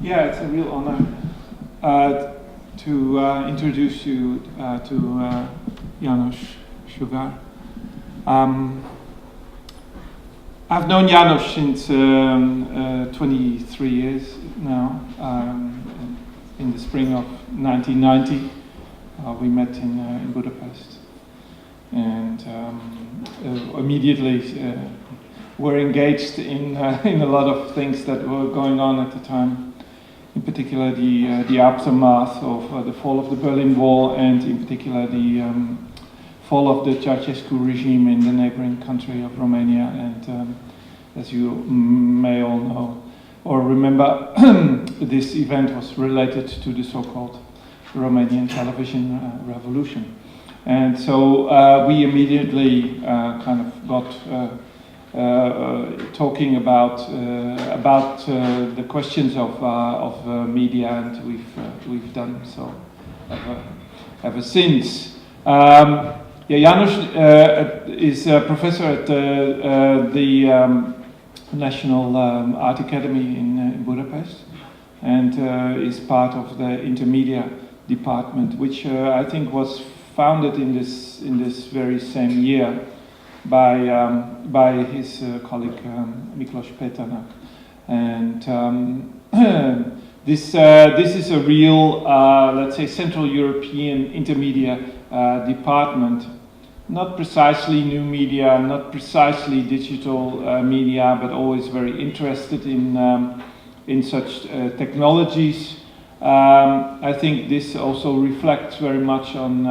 Yeah, it's a real honor to introduce you to János Sugár. I've known János since 23 years now. In the spring of 1990, we met in Budapest, and immediately were engaged in a lot of things that were going on at the time. In particular, the aftermath of the fall of the Berlin Wall, and in particular the fall of the Ceausescu regime in the neighboring country of Romania. And as you may all know or remember, this event was related to the so-called Romanian television revolution. And so we immediately kind of got talking about the questions of media, and we've done so ever since. János is a professor at the National Art Academy in Budapest, and is part of the intermedia department, which I think was founded in this very same year by his colleague Miklos Péternak. And this is a real, let's say, Central European intermedia department. Not precisely new media, not precisely digital media, but always very interested in such technologies. I think this also reflects very much on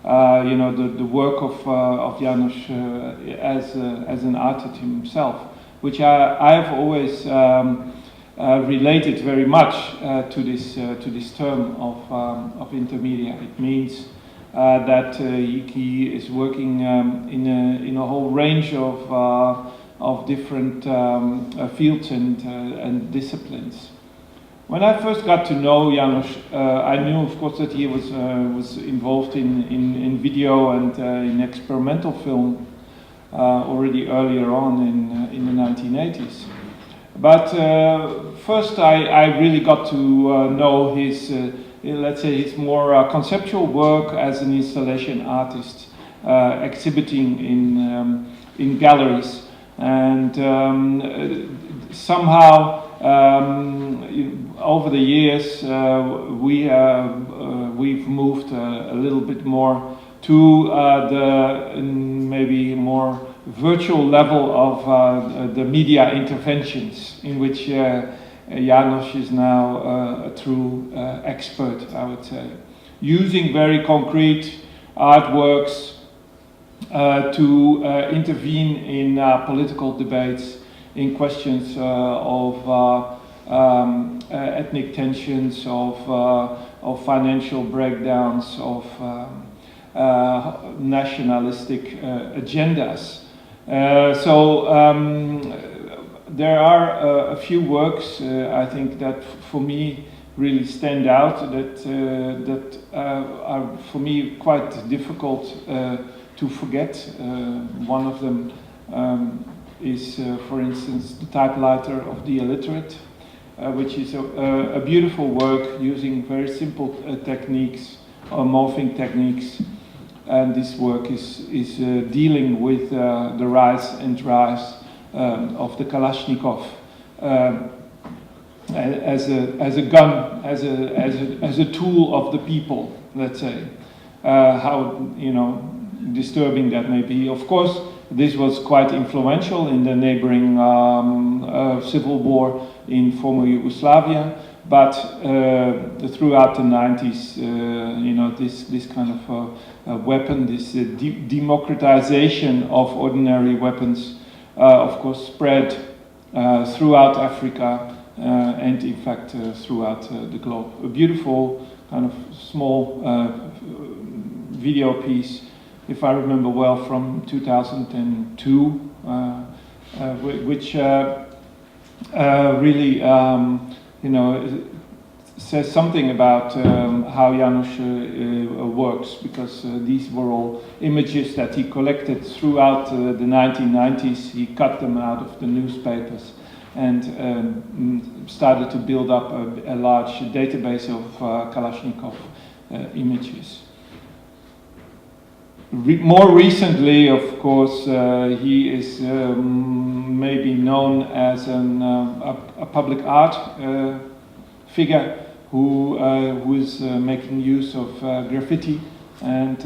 the work of János as an artist himself, which I have always related very much to this term of intermedia. It means that he is working in a whole range of different fields and disciplines. When I first got to know János, I knew, of course, that he was involved in video and in experimental film already earlier on in the 1980s. But first, I really got to know his, let's say, his more conceptual work as an installation artist, exhibiting in galleries, and somehow. Over the years, we've moved a little bit more to the maybe more virtual level of the media interventions, in which János is now a true expert, I would say, using very concrete artworks to intervene in political debates, in questions of ethnic tensions, of financial breakdowns, of nationalistic agendas. So there are a few works I think that for me really stand out, that are for me quite difficult to forget. One of them is, for instance, the typewriter of the illiterate, which is a beautiful work using very simple techniques, morphing techniques. And this work is dealing with the rise and rise of the Kalashnikov as a gun, as a tool of the people, let's say. How disturbing that may be. Of course, this was quite influential in the neighboring civil war in former Yugoslavia, but throughout the 90s, this kind of weapon, this democratization of ordinary weapons, of course, spread throughout Africa and, in fact, throughout the globe. A beautiful kind of small video piece, if I remember well, from 2002, which really, says something about how János works, because these were all images that he collected throughout the 1990s. He cut them out of the newspapers, and started to build up a large database of Kalashnikov images. More recently, of course, he is maybe known as a public art figure who is making use of graffiti and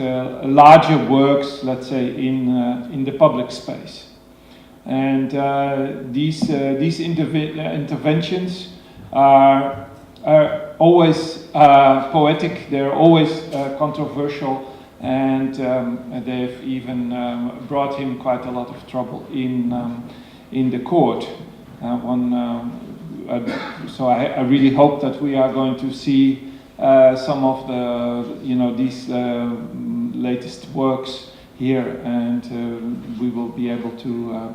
larger works, let's say, in the public space. And these interventions are always poetic, they're always controversial, and they've even brought him quite a lot of trouble in the court. So I really hope that we are going to see some of the, these latest works here, and we will be able to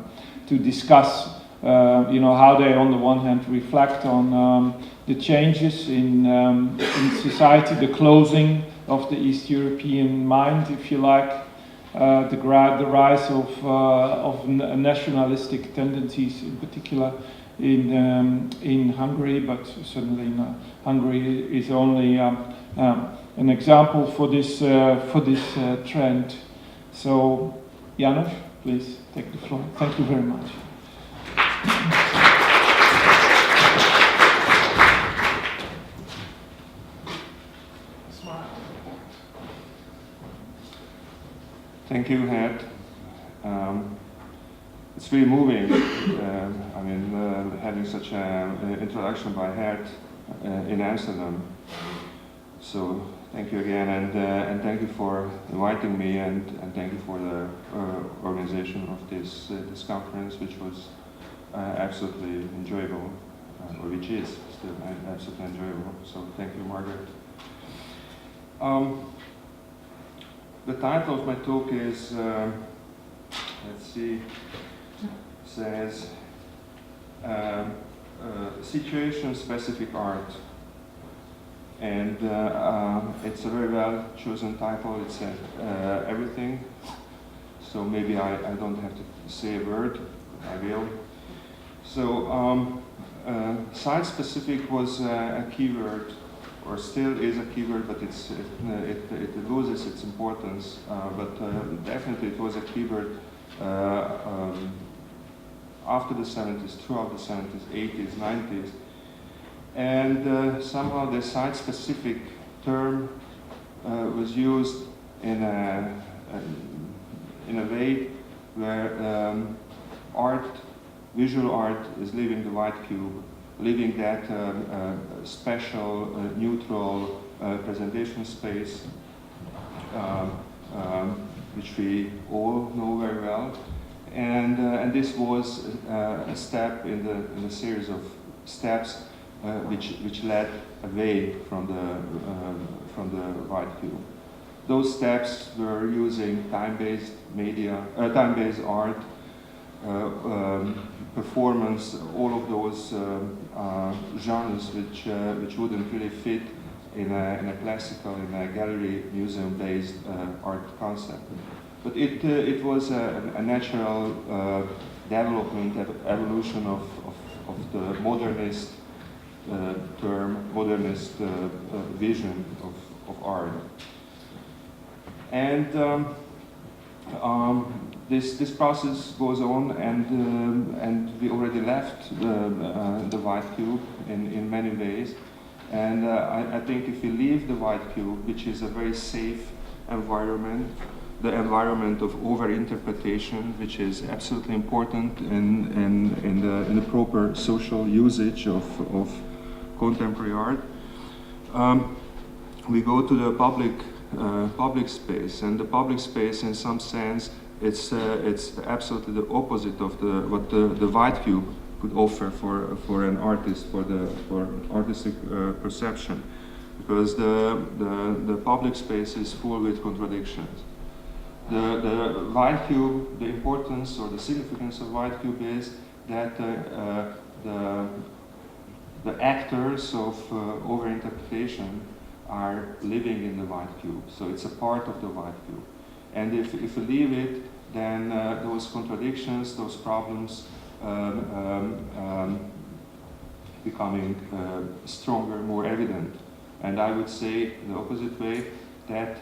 discuss, how they, on the one hand, reflect on the changes in society, the closing of the East European mind, if you like, the rise of nationalistic tendencies, in particular in Hungary, but certainly Hungary is only an example for this trend. So, János, please take the floor. Thank you very much. Thank you, Hed. It's really moving. Having such an introduction by Hed in Amsterdam. So thank you again, and thank you for inviting me, and thank you for the organization of this conference, which was absolutely enjoyable, or which is still absolutely enjoyable. So thank you, Margaret. The title of my talk is, says situation-specific art. And it's a very well chosen title. It said everything. So maybe I don't have to say a word. I will. So site-specific was a keyword, or still is a keyword, but it loses its importance. But definitely it was a keyword after the 70s, throughout the 70s, 80s, 90s. And somehow the site-specific term was used in a way where visual art is leaving the white cube, leaving that special, neutral presentation space, which we all know very well. And this was a step in the series of steps which led away from the white cube. Those steps were using time-based media, time-based art, performance, all of those genres which wouldn't really fit in a classical, in a gallery museum-based art concept. But it was a natural development, evolution of the modernist modernist vision of art. And this process goes on, and we already left the white cube in many ways. And I think if we leave the white cube, which is a very safe environment, the environment of over-interpretation, which is absolutely important in the proper social usage of contemporary art, we go to the public space, and the public space, in some sense, it's absolutely the opposite of what the white cube could offer for an artist, for artistic perception, because the public space is full with contradictions. The white cube, the importance or the significance of white cube is that the actors of overinterpretation are living in the white cube, so it's a part of the white cube. And if we leave it, then those contradictions, those problems becoming stronger, more evident. And I would say the opposite way, that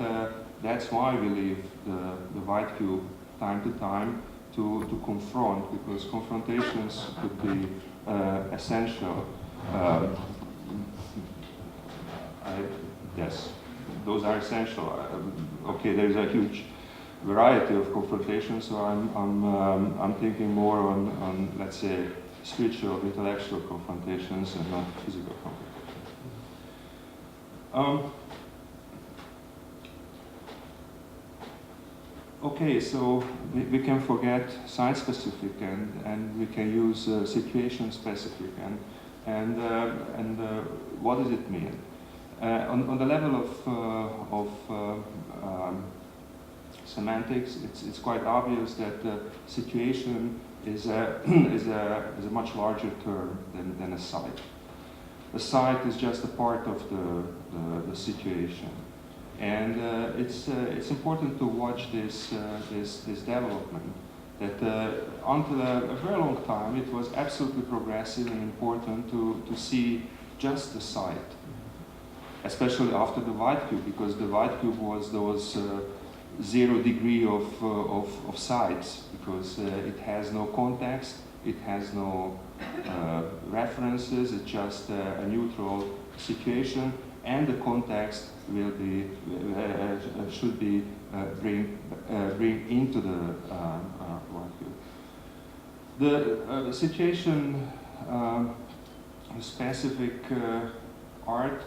that's why we leave the white cube time to time to confront, because confrontations could be essential. Yes, those are essential. Okay, there is a huge variety of confrontations, so I'm thinking more on let's say spiritual, intellectual confrontations and not physical confrontations. Okay, so we can forget site-specific and we can use situation-specific and what does it mean? On the level of semantics, it's quite obvious that the situation is a much larger term than a site. A site is just a part of the situation. And it's important to watch this development. That until a very long time, it was absolutely progressive and important to see just the site, especially after the white cube, because the white cube was those 0 degree of sites, because it has no context, it has no references, it's just a neutral situation. And the context will be should be bring into the white cube. The situation specific art,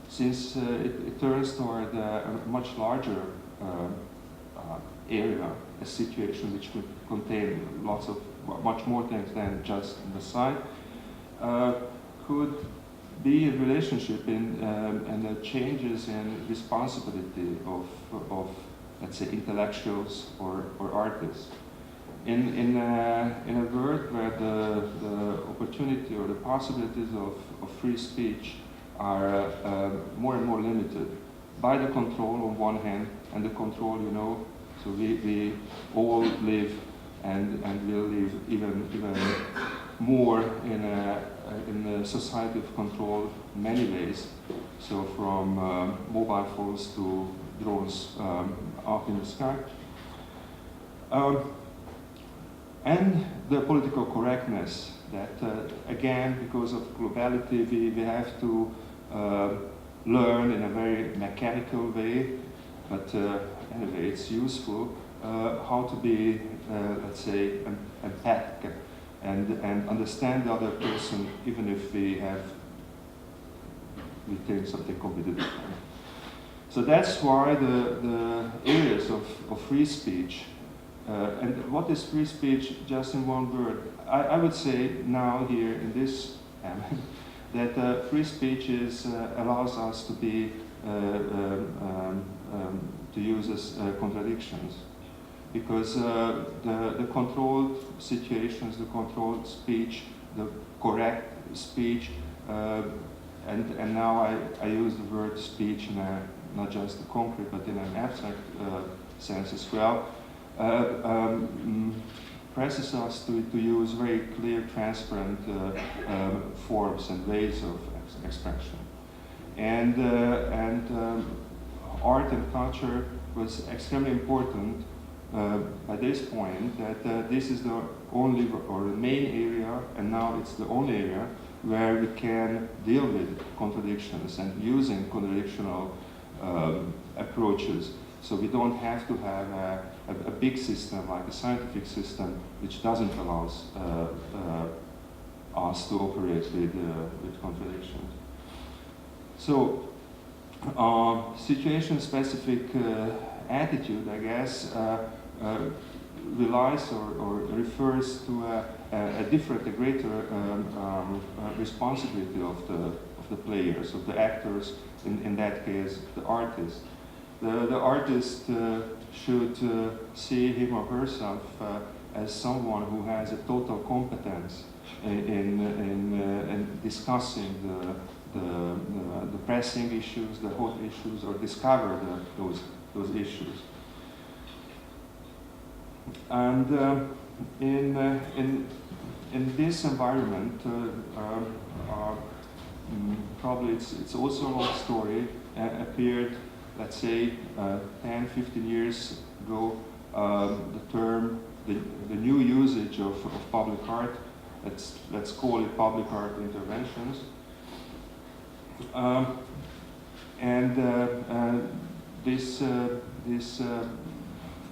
since it turns toward a much larger area, a situation which would contain much more things than just the site, could be a relationship and the changes in responsibility of let's say intellectuals or artists. In a world where the opportunity or the possibilities of free speech are more and more limited by the control on one hand, and the control, so we all live and will live even more in a society of control in many ways. So from mobile phones to drones up in the sky. And the political correctness that, again, because of globality, we have to learn in a very mechanical way, but anyway, it's useful, how to be, let's say, empathic and understand the other person, even if we think something completely different. So that's why the areas of free speech, and what is free speech, just in one word? I would say now here in this that free speech allows us to be to use as contradictions, because the controlled situations, the controlled speech, the correct speech, and now I use the word speech in not just the concrete but in an abstract sense as well, presses us to use very clear, transparent forms and ways of expression. And art and culture was extremely important by this point, that this is the only or the main area, and now it's the only area where we can deal with contradictions and using contradictional approaches. So we don't have to have a big system like a scientific system, which doesn't allow us to operate with contradictions. So situation-specific attitude, I guess, relies or refers to a different, a greater responsibility of the players, of the actors, in that case, the artist. The artist should see him or herself as someone who has a total competence in discussing the pressing issues, the hot issues, or discover those issues. And in this environment, probably it's also a long story. Appeared, let's say, 10, 15 years ago, the new usage of public art. Let's call it public art interventions.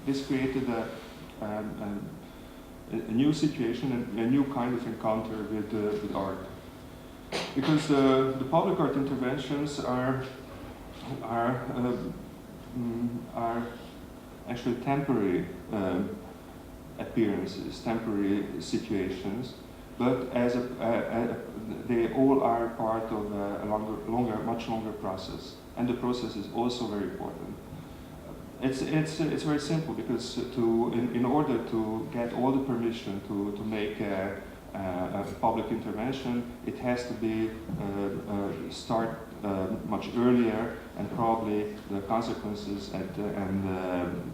This created a new situation and a new kind of encounter with art, because the public art interventions are actually temporary appearances, temporary situations, but they all are part of a much longer process, and the process is also very important. It's very simple, because in order to get all the permission to make a public intervention, it has to be start much earlier, and probably the consequences and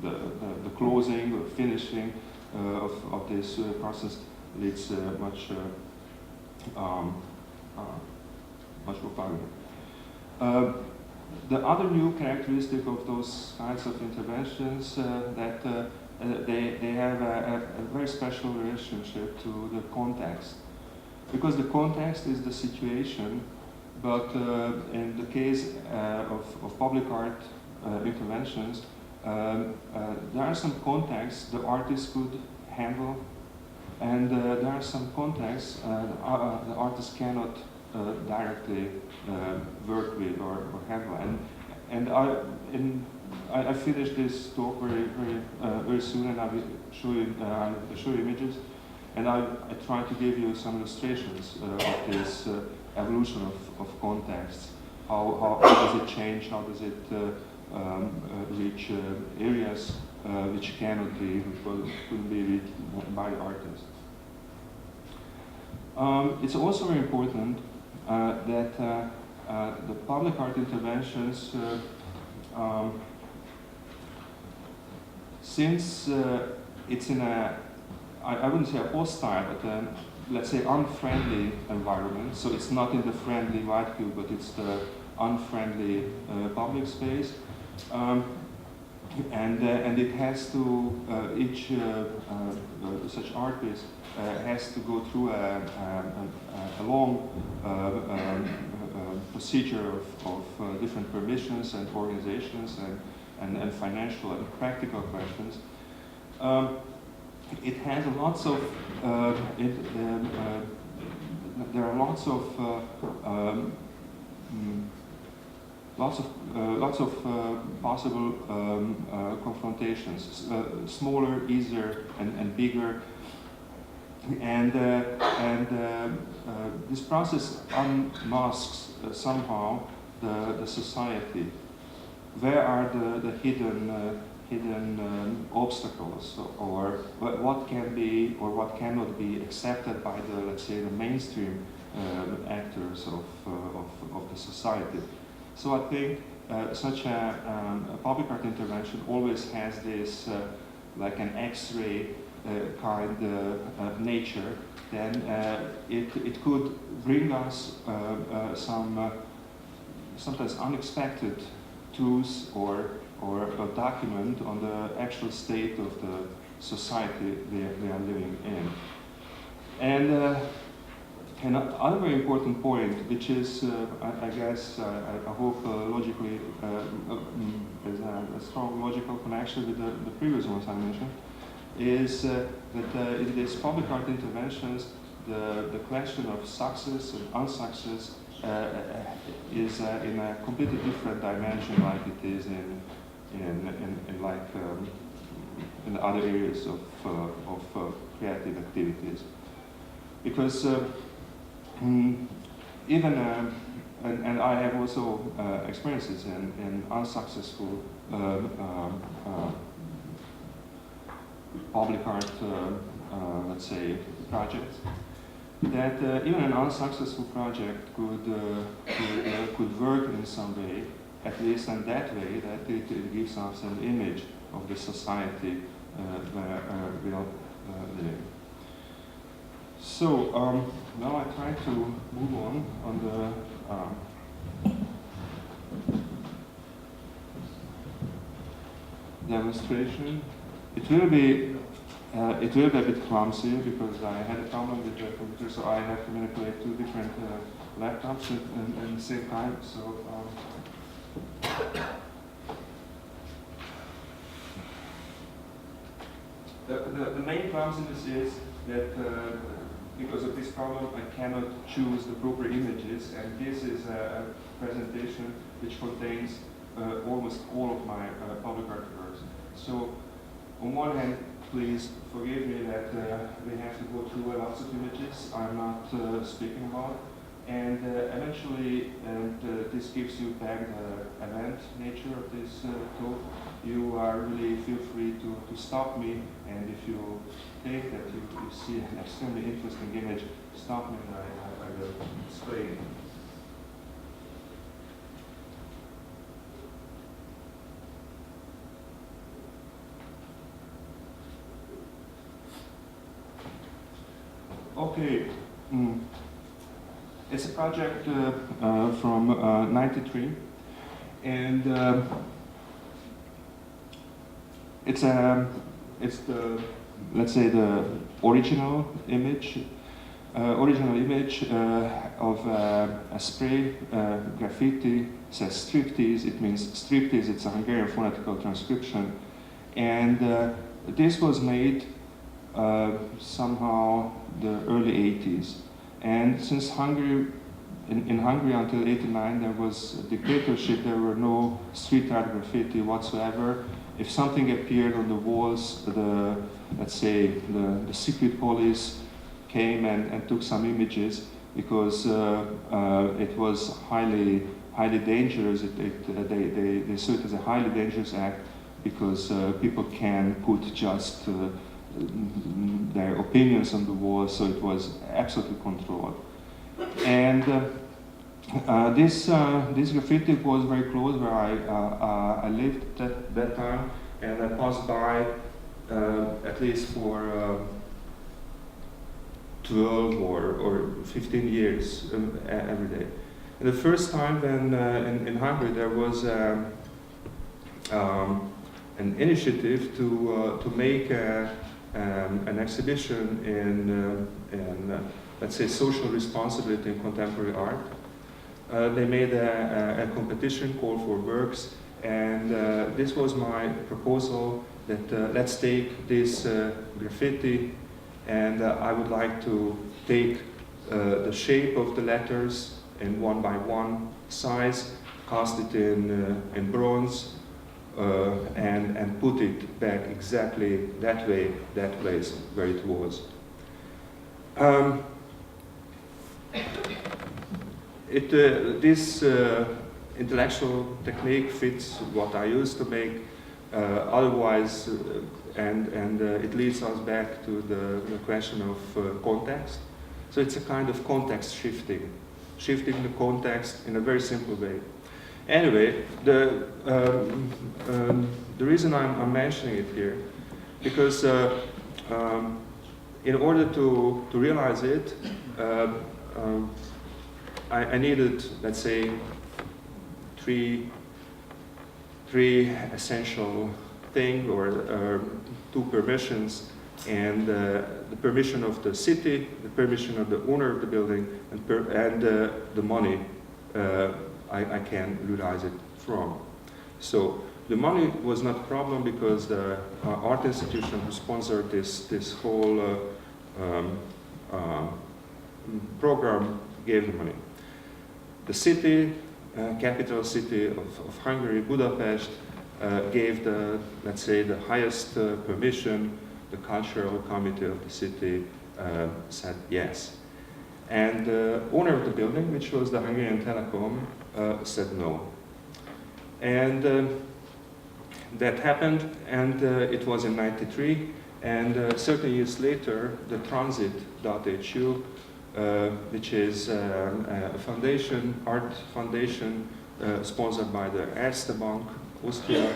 the closing or finishing of this process leads much more farther. The other new characteristic of those kinds of interventions that they have a very special relationship to the context, because the context is the situation. But in the case of public art interventions, there are some contexts the artist could handle, and there are some contexts the artist cannot directly work with or handle. And I finished this talk very soon, and I will show you images, and I try to give you some illustrations of this evolution of contexts. How does it change? How does it reach areas which couldn't be reached by artists? It's also very important that the public art interventions, since it's in I wouldn't say a hostile, but let's say unfriendly environment, so it's not in the friendly white cube, but it's the unfriendly public space, and it has to, each such art piece has to go through a long procedure of different permissions and organizations and financial and practical questions. It has lots of there are lots of possible confrontations, smaller, easier, and bigger, and this process unmasks somehow the society. Where are the hidden obstacles, or what can be or what cannot be accepted by the, let's say, the mainstream actors of the society? So I think such a public art intervention always has this like an X-ray kind nature. Then it could bring us some sometimes unexpected truths or a document on the actual state of the society they are living in. And another very important point, which is, I guess, I hope logically, there's a strong logical connection with the previous ones I mentioned, is that in these public art interventions, the question of success and unsuccess is in a completely different dimension, like it is in the other areas of creative activities, because even and I have also experiences in unsuccessful public art, let's say, projects. That even an unsuccessful project could work in some way, at least in that way, that it gives us an image of the society living. So now I try to move on the demonstration. It will be a bit clumsy because I had a problem with the computer, so I have to manipulate two different laptops at the same time. So the main clumsiness is that because of this problem, I cannot choose the proper images, and this is a presentation which contains almost all of my public artworks. So, on one hand, please forgive me that we have to go through lots of images I'm not speaking about, and eventually, this gives you back the event nature of this talk. You are really feel free to stop me, and if you think that you see an extremely interesting image, stop me and I will explain. Okay, it's a project from '93, and it's the, let's say, the original image of a spray graffiti. Says striptease. It means striptease. It's a Hungarian phonetical transcription, and this was made somehow the early 80s. And since Hungary, in Hungary until '89, there was a dictatorship. There were no street art graffiti whatsoever. If something appeared on the walls, let's say the secret police came and took some images because it was highly dangerous. They saw it as a highly dangerous act because people can put just their opinions on the wall, so it was absolutely controlled. And this graffiti was very close where I lived at that time, and I passed by at least for 12 or 15 years every day. And the first time when in Hungary there was an initiative to make an exhibition in let's say social responsibility in contemporary art. They made a competition, call for works, and this was my proposal that let's take this graffiti, and I would like to take the shape of the letters in 1x1 size, cast it in bronze, and put it back exactly that way, that place where it was. This intellectual technique fits what I used to make. Otherwise, and it leads us back to the question of context. So it's a kind of context shifting the context in a very simple way. Anyway, the reason I'm mentioning it here, because in order to realize it, I needed, let's say, three essential things, or two permissions, and the permission of the city, the permission of the owner of the building, and the money I can realize it from. So the money was not a problem because the art institution who sponsored this whole program gave the money. The city, capital city of Hungary, Budapest, gave let's say, the highest permission. The cultural committee of the city said yes. And the owner of the building, which was the Hungarian Telecom, said no. And that happened, and it was in '93, and 30 years later, the Transit.hu, which is a foundation, art foundation, sponsored by the Erste Bank, Austria,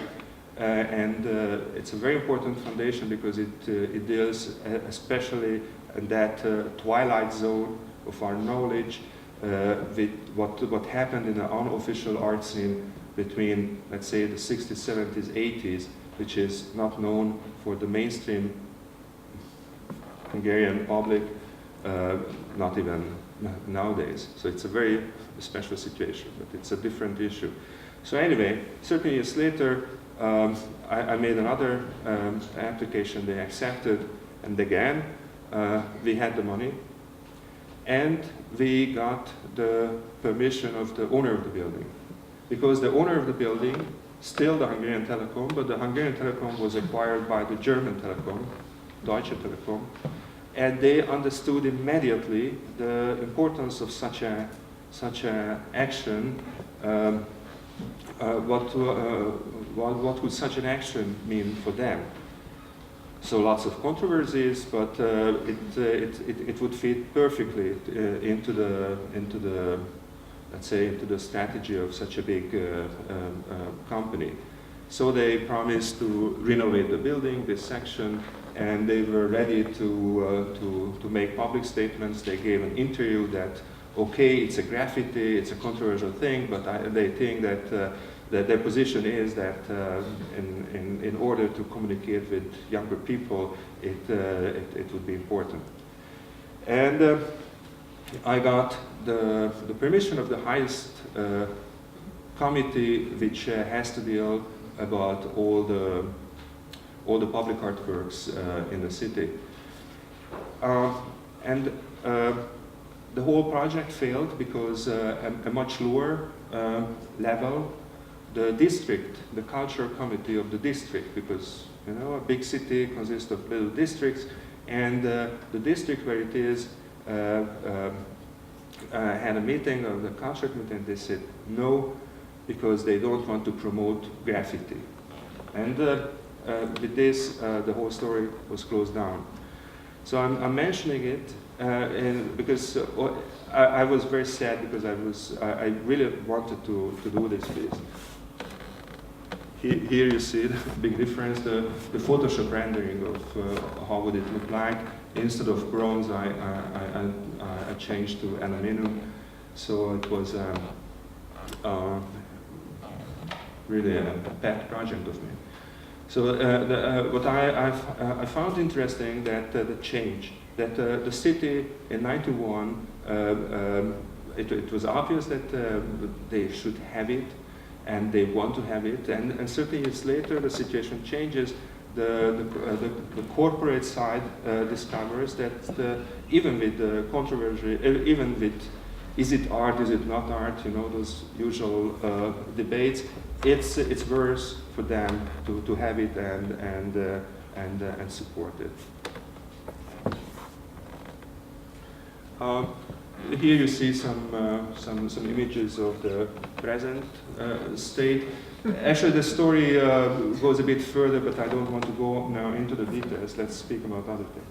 and it's a very important foundation because it deals especially in that twilight zone of our knowledge with what happened in the unofficial art scene between, let's say, the 60s, 70s, 80s, which is not known for the mainstream Hungarian public, not even nowadays. So it's a very special situation, but it's a different issue. So anyway, 13 years later, I made another application. They accepted, and again, we had the money, and we got the permission of the owner of the building. Because the owner of the building, still the Hungarian Telecom, but the Hungarian Telecom was acquired by the German Telecom, Deutsche Telekom, and they understood immediately the importance of such a action. What would such an action mean for them? So lots of controversies, but it would fit perfectly into the let's say into the strategy of such a big company. So they promised to renovate the building, this section, and they were ready to make public statements. They gave an interview that, okay, it's a graffiti, it's a controversial thing, but they think that their position is that in order to communicate with younger people, it would be important. And I got the permission of the highest committee, which has to deal about all the public artworks in the city. And the whole project failed because a much lower level, the district, the cultural committee of the district, because you know a big city consists of little districts, and the district where it is had a meeting of the cultural committee, and they said no, because they don't want to promote graffiti. And with this, the whole story was closed down. So I'm mentioning it because I was very sad because I really wanted to do this piece. Here you see the big difference, the Photoshop rendering of how would it look like. Instead of bronze, I changed to aluminum. So it was really a pet project of me. So what I found interesting that the change, that the city in 91, it was obvious that they should have it, and they want to have it, and 30 years later the situation changes. The corporate side discovers that even with the controversy, even with is it art, is it not art, you know, those usual debates, it's worse for them to have it and support it. Here you see some images of the present state. Actually, the story goes a bit further, but I don't want to go now into the details. Let's speak about other things.